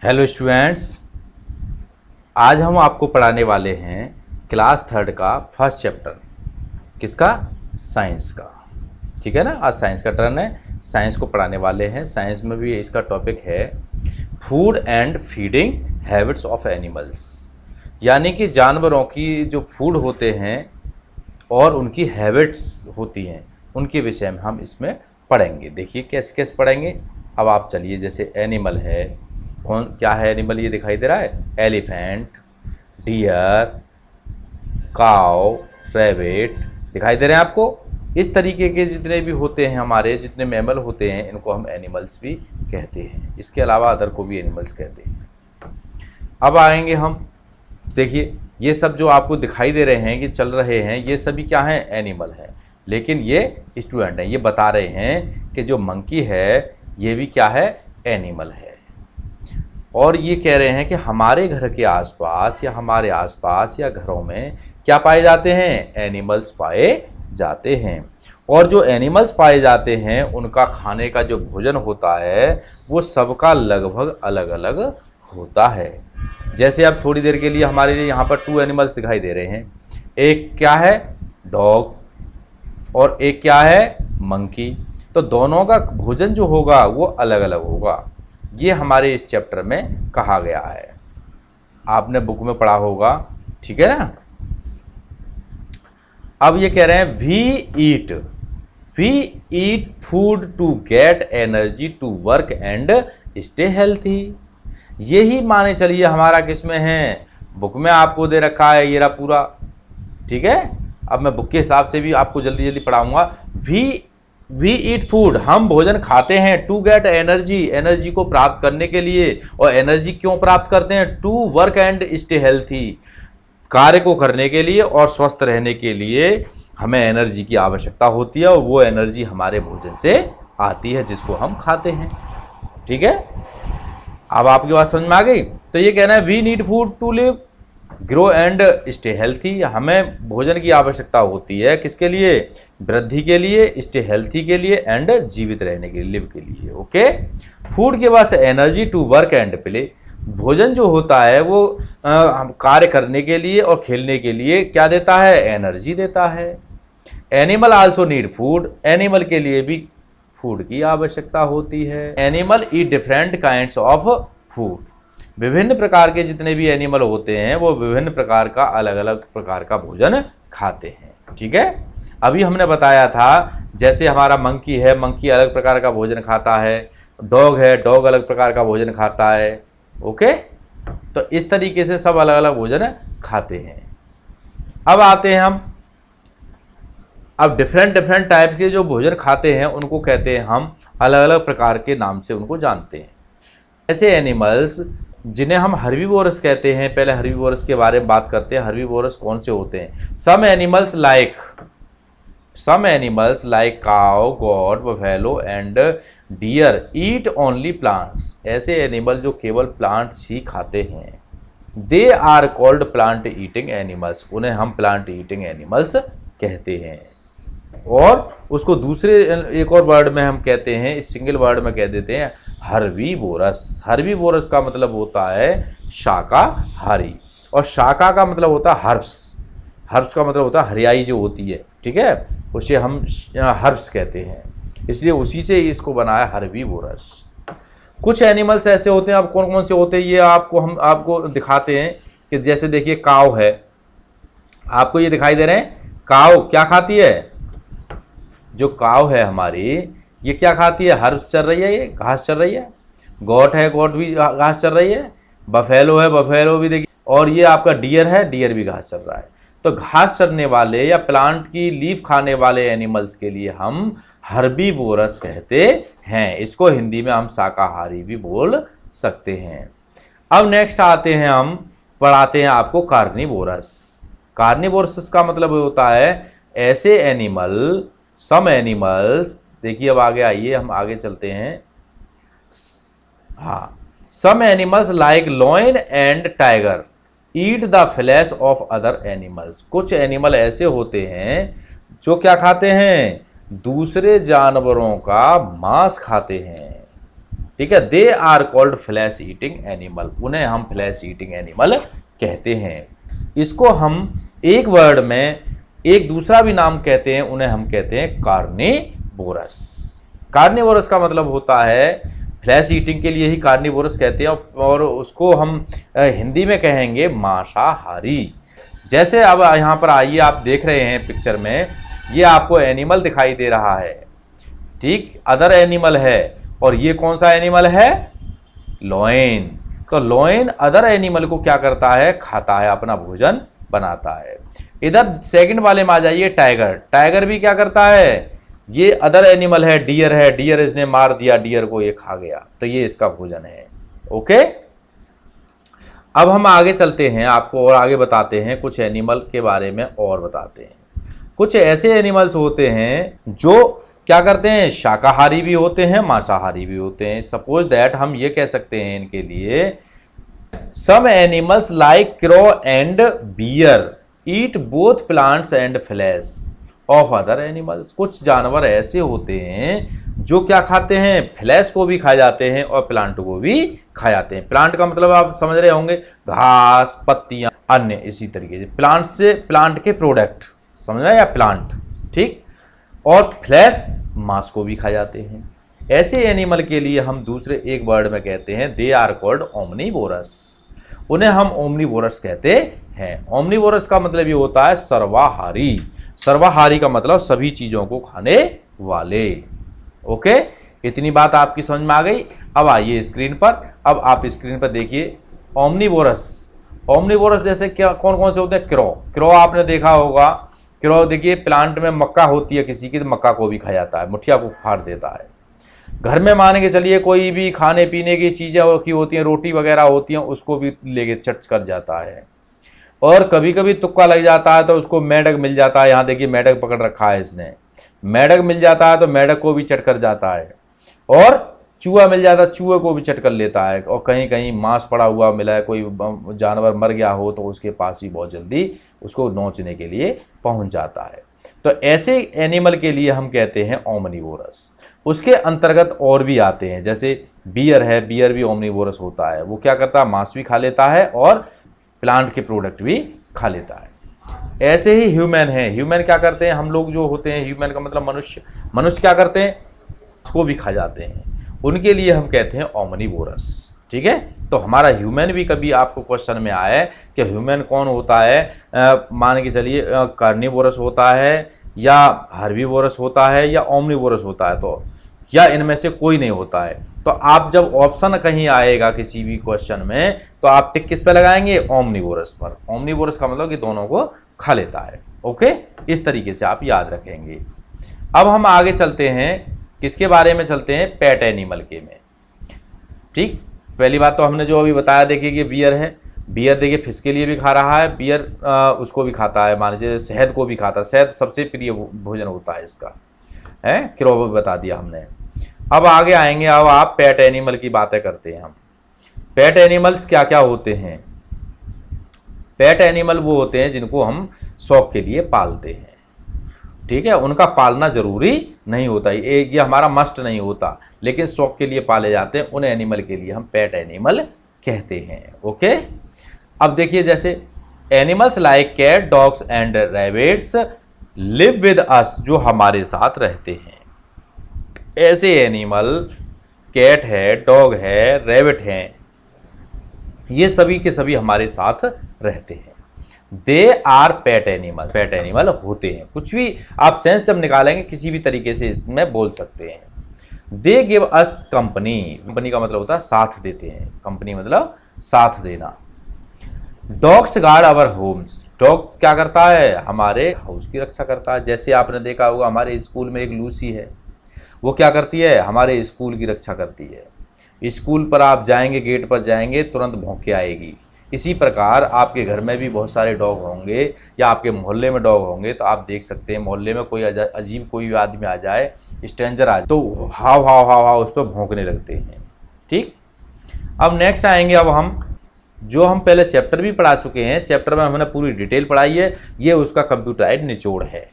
Hello students, आज हम आपको पढ़ाने वाले हैं क्लास थर्ड का फर्स्ट चैप्टर। किसका? साइंस का। ठीक है ना। आज साइंस का टर्न है, साइंस को पढ़ाने वाले हैं। साइंस में भी इसका टॉपिक है food and feeding habits of animals, यानी कि जानवरों की जो फूड होते हैं और उनकी हैबिट्स होती हैं, उनके विषय में हम इसमें पढ़ेंगे। देखिए कैसे कैसे पढ़ेंगे। अब आप चलिए, जैसे एनिमल है, कौन क्या है एनिमल, ये दिखाई दे रहा है, एलिफेंट, डियर, काव, रैबिट दिखाई दे रहे हैं आपको। इस तरीके के जितने भी होते हैं, हमारे जितने मैमल होते हैं, इनको हम एनिमल्स भी कहते हैं। इसके अलावा अदर को भी एनिमल्स कहते हैं। अब आएंगे हम, देखिए ये सब जो आपको दिखाई दे रहे हैं कि चल रहे हैं, ये सभी क्या हैं? एनिमल हैं। लेकिन ये स्टूडेंट हैं, ये बता रहे हैं कि जो मंकी है ये भी क्या है? एनिमल है। और ये कह रहे हैं कि हमारे घर के आसपास या हमारे आसपास या घरों में क्या पाए जाते हैं? एनिमल्स पाए जाते हैं। और जो एनिमल्स पाए जाते हैं, उनका खाने का जो भोजन होता है वो सबका लगभग अलग अलग होता है। जैसे अब थोड़ी देर के लिए हमारे लिए यहाँ पर 2 एनिमल्स दिखाई दे रहे हैं। एक क्या है? डॉग, और एक क्या है? मंकी। तो दोनों का भोजन जो होगा वो अलग अलग होगा। ये हमारे इस चैप्टर में कहा गया है, आपने बुक में पढ़ा होगा। ठीक है ना। अब ये कह रहे हैं we eat food to get energy to work and stay healthy. यही माने चलिए हमारा किसमें है? बुक में आपको दे रखा है, ये रहा पूरा। ठीक है। अब मैं बुक के हिसाब से भी आपको जल्दी जल्दी पढ़ाऊंगा। वी ईट फूड, हम भोजन खाते हैं, टू गेट एनर्जी, एनर्जी को प्राप्त करने के लिए। और एनर्जी क्यों प्राप्त करते हैं? To work and stay healthy, कार्य को करने के लिए और स्वस्थ रहने के लिए हमें एनर्जी की आवश्यकता होती है। और वो एनर्जी हमारे भोजन से आती है जिसको हम खाते हैं। ठीक है। अब आपकी बात समझ में आ गई। तो ये कहना है we need food to live, grow and stay healthy. हमें भोजन की आवश्यकता होती है किसके लिए? वृद्धि के लिए, स्टे हेल्थी के लिए, एंड जीवित रहने के लिए, लिव के लिए। ओके। फूड के बाद energy to work and play. भोजन जो होता है वो कार्य करने के लिए और खेलने के लिए क्या देता है? एनर्जी देता है। Animal also need food, animal के लिए भी फूड की आवश्यकता होती है। Animal eat different kinds of food. विभिन्न प्रकार के जितने भी एनिमल होते हैं वो विभिन्न प्रकार का अलग अलग प्रकार का भोजन खाते हैं। ठीक है। अभी हमने बताया था, जैसे हमारा मंकी है, मंकी अलग प्रकार का भोजन खाता है। डॉग है, डॉग अलग प्रकार का भोजन खाता है। ओके। तो इस तरीके से सब अलग अलग भोजन खाते हैं। अब आते हैं हम, अब डिफरेंट टाइप के जो भोजन खाते हैं उनको कहते हैं हम, अलग अलग प्रकार के नाम से उनको जानते हैं। ऐसे एनिमल्स जिन्हें हम हर्बीवोरस कहते हैं। पहले हर्बीवोरस के बारे में बात करते हैं। हर्बीवोरस कौन से होते हैं? Some animals like cow, goat, buffalo and deer eat only plants. ऐसे एनिमल जो केवल प्लांट्स ही खाते हैं, they are called plant eating animals. उन्हें हम प्लांट ईटिंग एनिमल्स कहते हैं। और उसको दूसरे एक और वर्ड में हम कहते हैं, इस सिंगल वर्ड में कह देते हैं हर्बीवोरस। हर्बीवोरस का मतलब होता है शाकाहारी, और शाका का मतलब होता है हर्ब्स। हर्ब्स का मतलब होता है हरियाई जो होती है। ठीक है। उसे हम हर्ब्स कहते हैं, इसलिए उसी से इसको बनाया हर्बीवोरस। कुछ एनिमल्स ऐसे होते हैं, अब कौन कौन से होते हैं ये हम आपको दिखाते हैं। कि जैसे देखिए काव है, आपको ये दिखाई दे रहे हैं। काव क्या खाती है? जो काव है हमारी, ये क्या खाती है? हर्ब्स चल रही है, ये घास चल रही है। गोट है, गोट भी घास चल रही है। बफेलो है, बफेलो भी देखिए। और ये आपका डियर है, डियर भी घास चल रहा है। तो घास चरने वाले या प्लांट की लीफ खाने वाले एनिमल्स के लिए हम हर्बीवोरस कहते हैं। इसको हिंदी में हम शाकाहारी भी बोल सकते हैं। अब नेक्स्ट आते हैं, हम पढ़ाते हैं आपको कार्निवोरस। कार्निवोरस का मतलब होता है ऐसे एनिमल, सम एनिमल्स, देखिए अब आगे आइए, हम आगे चलते हैं। हाँ, some animals like lion and tiger eat the flesh of other animals. कुछ एनिमल ऐसे होते हैं जो क्या खाते हैं? दूसरे जानवरों का मांस खाते हैं। ठीक है, they are called flesh eating animal, उन्हें हम फ्लैश ईटिंग एनिमल कहते हैं। इसको हम एक वर्ड में एक दूसरा भी नाम कहते हैं, उन्हें हम कहते हैं कार्निवोरस। कार्निवोरस का मतलब होता है, फ्लैश ईटिंग के लिए ही कार्निवोरस कहते हैं, और उसको हम हिंदी में कहेंगे मांसाहारी। जैसे अब यहाँ पर आइए, आप देख रहे हैं पिक्चर में, ये आपको एनिमल दिखाई दे रहा है, ठीक, अदर एनिमल है, और ये कौन सा एनिमल है, लॉयन। तो लॉयन अदर एनिमल को क्या करता है, खाता है, अपना भोजन बनाता है। इधर सेकंड वाले में आ जाइए, टाइगर। टाइगर भी क्या करता है, ये अदर एनिमल है, डियर है, डियर इसने मार दिया, डियर को ये खा गया, तो ये इसका भोजन है। ओके, अब हम आगे चलते हैं, आपको और आगे बताते हैं, कुछ एनिमल के बारे में और बताते हैं। कुछ ऐसे एनिमल्स होते हैं जो क्या करते हैं, शाकाहारी भी होते हैं, मांसाहारी भी होते हैं। सपोज दैट हम ये कह सकते हैं इनके लिए, some animals like crow and bear eat both plants and flesh of other animals. कुछ जानवर ऐसे होते हैं जो क्या खाते हैं, फ्लैश को भी खा जाते हैं और प्लांट को भी खा जाते हैं। प्लांट का मतलब आप समझ रहे होंगे, घास, पत्तियां, अन्य इसी तरीके से प्लांट से प्लांट के प्रोडक्ट, समझ रहे, या प्लांट, ठीक, और फ्लैश मांस को भी खा जाते हैं। ऐसे एनिमल के लिए हम दूसरे एक वर्ड में कहते हैं, दे आर कॉल्ड ओमनीवोरस, उन्हें हम ओमनीवोरस कहते हैं। ओमनीवोरस का मतलब ये होता है सर्वाहारी। सर्वाहारी का मतलब सभी चीजों को खाने वाले। ओके, इतनी बात आपकी समझ में आ गई। अब आइए स्क्रीन पर, अब आप स्क्रीन पर देखिए ओमनीवोरस। ओमनीवोरस जैसे क्या, कौन कौन से होते हैं, क्रो। क्रो आपने देखा होगा, क्रो देखिए, प्लांट में मक्का होती है किसी की, तो मक्का को भी खा जाता है, मुठिया को फाड़ देता है। घर में मान के चलिए कोई भी खाने पीने की चीज़ें की होती हैं, रोटी वगैरह होती हैं, उसको भी लेके चट कर जाता है। और कभी कभी तुक्का लग जाता है तो उसको मेढक मिल जाता है, यहाँ देखिए मेढक पकड़ रखा है इसने, मेढक मिल जाता है तो मेढक को भी चट कर जाता है। और चूहा मिल जाता है, चूहे को भी चट कर लेता है। और कहीं कहीं मांस पड़ा हुआ मिला है, कोई जानवर मर गया हो तो उसके पास ही बहुत जल्दी उसको नोचने के लिए पहुंच जाता है। तो ऐसे एनिमल के लिए हम कहते हैं ओमनीवोरस। उसके अंतर्गत और भी आते हैं, जैसे बियर है, बियर भी ओमनीवोरस होता है। वो क्या करता है, मांस भी खा लेता है और प्लांट के प्रोडक्ट भी खा लेता है। ऐसे ही ह्यूमन है। ह्यूमन क्या करते हैं, हम लोग जो होते हैं, ह्यूमन का मतलब मनुष्य, मनुष्य क्या करते हैं, उसको भी खा जाते हैं। उनके लिए हम कहते हैं ओमनीवोरस। ठीक है, तो हमारा ह्यूमन भी कभी आपको क्वेश्चन में आया है कि ह्यूमन कौन होता है, मान के चलिए कार्निवोरस होता है या हर्बीवोरस होता है या ओमनीवोरस होता है, तो या इनमें से कोई नहीं होता है। तो आप जब ऑप्शन कहीं आएगा किसी भी क्वेश्चन में, तो आप टिक किस पे लगाएंगे, ओमनीवोरस पर। ओमनीवोरस का मतलब कि दोनों को खा लेता है। ओके, इस तरीके से आप याद रखेंगे। अब हम आगे चलते हैं, किसके बारे में चलते हैं, पेट एनिमल के में। ठीक, पहली बात तो हमने जो अभी बताया, देखिए कि बियर है, बियर देखिए फिश के लिए भी खा रहा है, बियर उसको भी खाता है, मान लीजिए शहद को भी खाता है। शहद सबसे प्रिय भोजन होता है इसका, है, क्रो भी बता दिया हमने। अब आगे आएंगे, अब आप पेट एनिमल की बातें करते हैं हम। पेट एनिमल्स क्या क्या होते हैं। पेट एनिमल वो होते हैं जिनको हम शौक के लिए पालते हैं। ठीक है, उनका पालना जरूरी नहीं होता, ये हमारा मस्ट नहीं होता, लेकिन शौक के लिए पाले जाते हैं। उन एनिमल के लिए हम पेट एनिमल कहते हैं। ओके, अब देखिए, जैसे animals like cat, dogs and rabbits live with us, जो हमारे साथ रहते हैं। ऐसे एनिमल, कैट है, डॉग है, रैबिट हैं, ये सभी के सभी हमारे साथ रहते हैं। They are pet animal, pet animal होते हैं। कुछ भी आप सेंस जब निकालेंगे किसी भी तरीके से इसमें बोल सकते हैं। They give us company, company का मतलब होता है साथ देते हैं, कंपनी मतलब साथ देना। Dogs guard our homes, dog क्या करता है, हमारे हाउस की रक्षा करता है। जैसे आपने देखा होगा, हमारे स्कूल में एक लूसी है, वो क्या करती है, हमारे स्कूल की रक्षा करती है। स्कूल पर आप जाएंगे, गेट पर जाएंगे, तुरंत भौंक के आएगी। इसी प्रकार आपके घर में भी बहुत सारे डॉग होंगे या आपके मोहल्ले में डॉग होंगे, तो आप देख सकते हैं मोहल्ले में कोई अजीब कोई आदमी आ जाए, स्ट्रेंजर आ जाए, तो हाव हाव हाव हाव उस पर भौंकने लगते हैं। ठीक, अब नेक्स्ट आएंगे, अब हम जो हम पहले चैप्टर भी पढ़ा चुके हैं, चैप्टर में हमने पूरी डिटेल पढ़ाई है, ये उसका कंप्यूटराइज्ड निचोड़ है।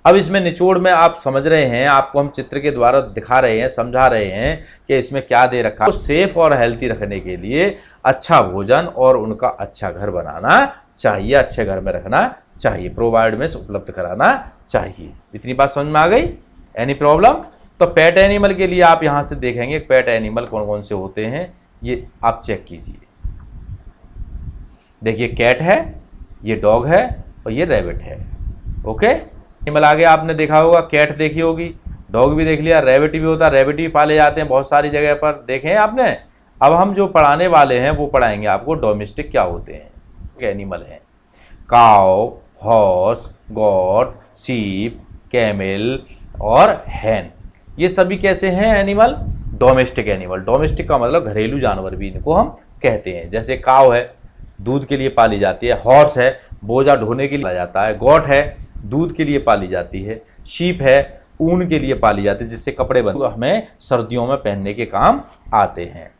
अब इसमें निचोड़ में आप समझ रहे हैं, आपको हम चित्र के द्वारा दिखा रहे हैं, समझा रहे हैं कि इसमें क्या दे रखा है। तो सेफ और हेल्थी रखने के लिए अच्छा भोजन और उनका अच्छा घर बनाना चाहिए, अच्छे घर में रखना चाहिए, प्रोवाइड में उपलब्ध कराना चाहिए। इतनी बात समझ में आ गई? Any problem? तो पेट एनिमल के लिए आप यहां से देखेंगे पेट एनिमल कौन कौन से होते हैं, ये आप चेक कीजिए। देखिए कैट है, ये डॉग है और ये रैबिट है। ओके, एनिमल आगे आपने देखा होगा, कैट देखी होगी, डॉग भी देख लिया, रैबिट भी होता है, रैबिट भी पाले जाते हैं बहुत सारी जगह पर, देखे हैं आपने। अब हम जो पढ़ाने वाले हैं वो पढ़ाएंगे आपको डोमेस्टिक क्या होते हैं, एनिमल हैं। Cow, horse, got, sheep, camel और हैन, ये सभी कैसे हैं एनिमल? Domestic animal. डोमेस्टिक का मतलब घरेलू जानवर भी इनको हम कहते हैं। जैसे काव है, दूध के लिए पाली जाती है, हॉर्स है, बोझा ढोने के लिए पाला जाता है, गॉट है, दूध के लिए पाली जाती है, शीप है, ऊन के लिए पाली जाती है जिससे कपड़े बनते हमें सर्दियों में पहनने के काम आते हैं।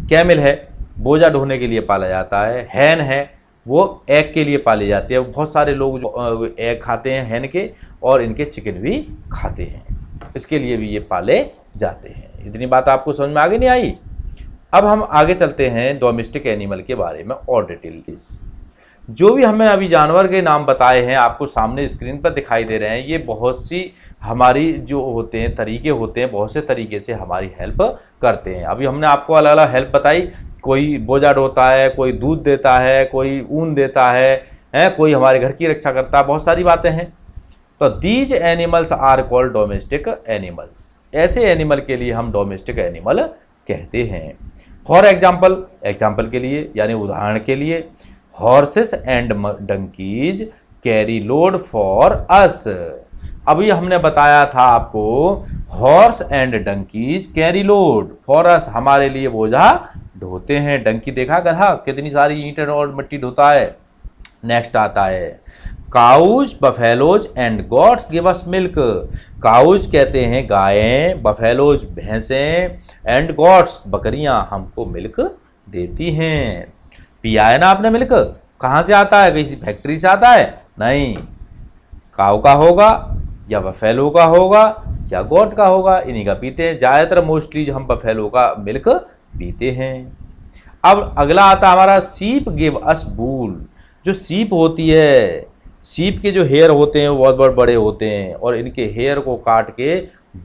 कैमल है, बोझा ढोने के लिए पाला जाता है। हैन है, वो एग के लिए पाली जाती है। बहुत सारे लोग जो एग खाते हैं हैन के, और इनके चिकन भी खाते हैं, इसके लिए भी ये पाले जाते हैं। इतनी बात आपको समझ में आगे नहीं आई? अब हम आगे चलते हैं डोमेस्टिक एनिमल के बारे में और डिटेल्स। जो भी हमने अभी जानवर के नाम बताए हैं आपको सामने स्क्रीन पर दिखाई दे रहे हैं, ये बहुत सी हमारी जो होते हैं तरीके होते हैं, बहुत से तरीके से हमारी हेल्प करते हैं। अभी हमने आपको अलग अलग हेल्प बताई, कोई बोझा ढोता है, कोई दूध देता है, कोई ऊन देता है, कोई हमारे घर की रक्षा करता है, बहुत सारी बातें हैं। तो these animals are called domestic animals. ऐसे एनिमल के लिए हम डोमेस्टिक एनिमल कहते हैं। फॉर एग्जाम्पल, एग्जाम्पल के लिए यानी उदाहरण के लिए, horses and donkeys carry load for us. अभी हमने बताया था आपको, horse and donkeys carry load for us, हमारे लिए बोझा ढोते हैं। डंकी देखा गधा कितनी सारी ईंट और मिट्टी ढोता है। नेक्स्ट आता है cows, buffaloes and goats give us milk. Cows कहते हैं गायें, बफेलोज भैंसें, एंड गॉट्स बकरियां हमको मिल्क देती हैं। पिया है ना आपने मिल्क? कहाँ से आता है? किसी फैक्ट्री से आता है? नहीं, काउ का होगा या बफेलो का होगा या गॉट का होगा, इन्हीं का पीते हैं। ज़्यादातर मोस्टली हम बफेलो का मिल्क पीते हैं। अब अगला आता हमारा सीप गिव अस वूल। जो सीप होती है, सीप के जो हेयर होते हैं वो बहुत बड़े बड़े होते हैं और इनके हेयर को काट के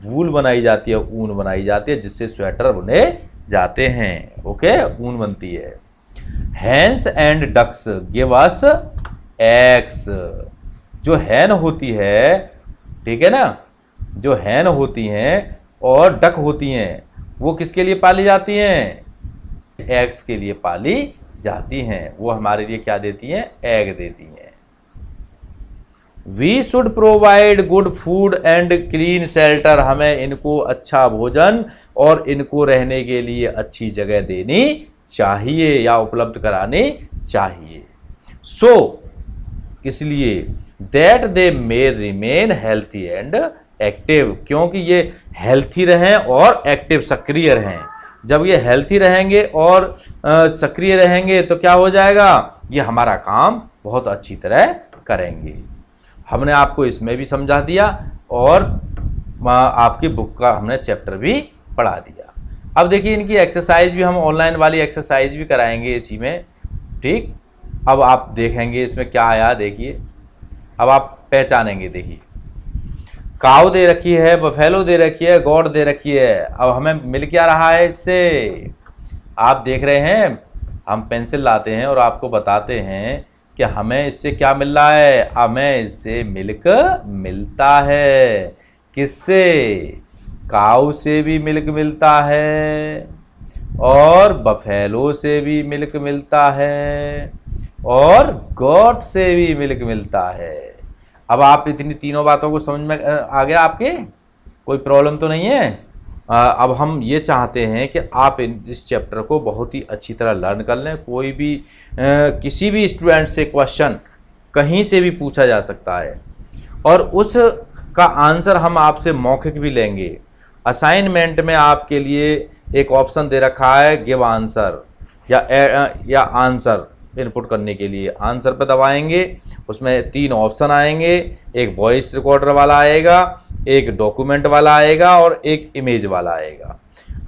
वूल बनाई जाती है, ऊन बनाई जाती है, जिससे स्वेटर बुने जाते हैं। ओके, ऊन बनती है। Hens and ducks give us eggs. जो हैन होती है, ठीक है ना, जो हैन होती हैं और डक होती हैं, वो किसके लिए पाली जाती हैं? एग्स के लिए पाली जाती हैं। वो हमारे लिए क्या देती हैं? एग देती हैं। We should provide good food and clean shelter. हमें इनको अच्छा भोजन और इनको रहने के लिए अच्छी जगह देनी चाहिए या उपलब्ध करानी चाहिए। सो इसलिए that they may remain healthy and active, क्योंकि ये हेल्थी रहें और एक्टिव सक्रिय रहें। जब ये हेल्थी रहेंगे और सक्रिय रहेंगे तो क्या हो जाएगा? ये हमारा काम बहुत अच्छी तरह करेंगे। हमने आपको इसमें भी समझा दिया और आपकी बुक का हमने चैप्टर भी पढ़ा दिया। अब देखिए इनकी एक्सरसाइज भी हम ऑनलाइन वाली एक्सरसाइज भी कराएंगे इसी में, ठीक। अब आप देखेंगे इसमें क्या आया, देखिए अब आप पहचानेंगे। देखिए काऊ दे रखी है, बफेलो दे रखी है, गॉड दे रखी है। अब हमें मिल क्या रहा है इससे? आप देख रहे हैं, हम पेंसिल लाते हैं और आपको बताते हैं कि हमें इससे क्या मिल रहा है। हमें इससे मिल्क मिलता है। किससे? काऊ से भी मिल्क मिलता है और बफेलो से भी मिल्क मिलता है और गॉट से भी मिल्क मिलता है। अब आप इतनी तीनों बातों को समझ में आ गया आपके? कोई प्रॉब्लम तो नहीं है? अब हम ये चाहते हैं कि आप इस चैप्टर को बहुत ही अच्छी तरह लर्न कर लें। कोई भी किसी भी स्टूडेंट से क्वेश्चन कहीं से भी पूछा जा सकता है और उस का आंसर हम आपसे मौखिक भी लेंगे। असाइनमेंट में आपके लिए एक ऑप्शन दे रखा है गिव आंसर या आंसर, इनपुट करने के लिए आंसर पर दबाएंगे, उसमें 3 ऑप्शन आएंगे, एक वॉइस रिकॉर्डर वाला आएगा, एक डॉक्यूमेंट वाला आएगा और एक इमेज वाला आएगा।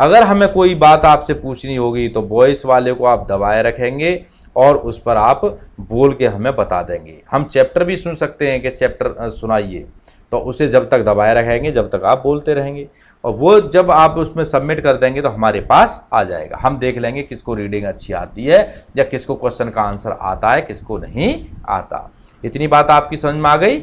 अगर हमें कोई बात आपसे पूछनी होगी तो वॉइस वाले को आप दबाए रखेंगे और उस पर आप बोल के हमें बता देंगे। हम चैप्टर भी सुन सकते हैं कि चैप्टर सुनाइए, तो उसे जब तक दबाए रखेंगे जब तक आप बोलते रहेंगे, और वो जब आप उसमें सबमिट कर देंगे तो हमारे पास आ जाएगा। हम देख लेंगे किसको रीडिंग अच्छी आती है या किसको क्वेश्चन का आंसर आता है, किसको नहीं आता। इतनी बात आपकी समझ में आ गई।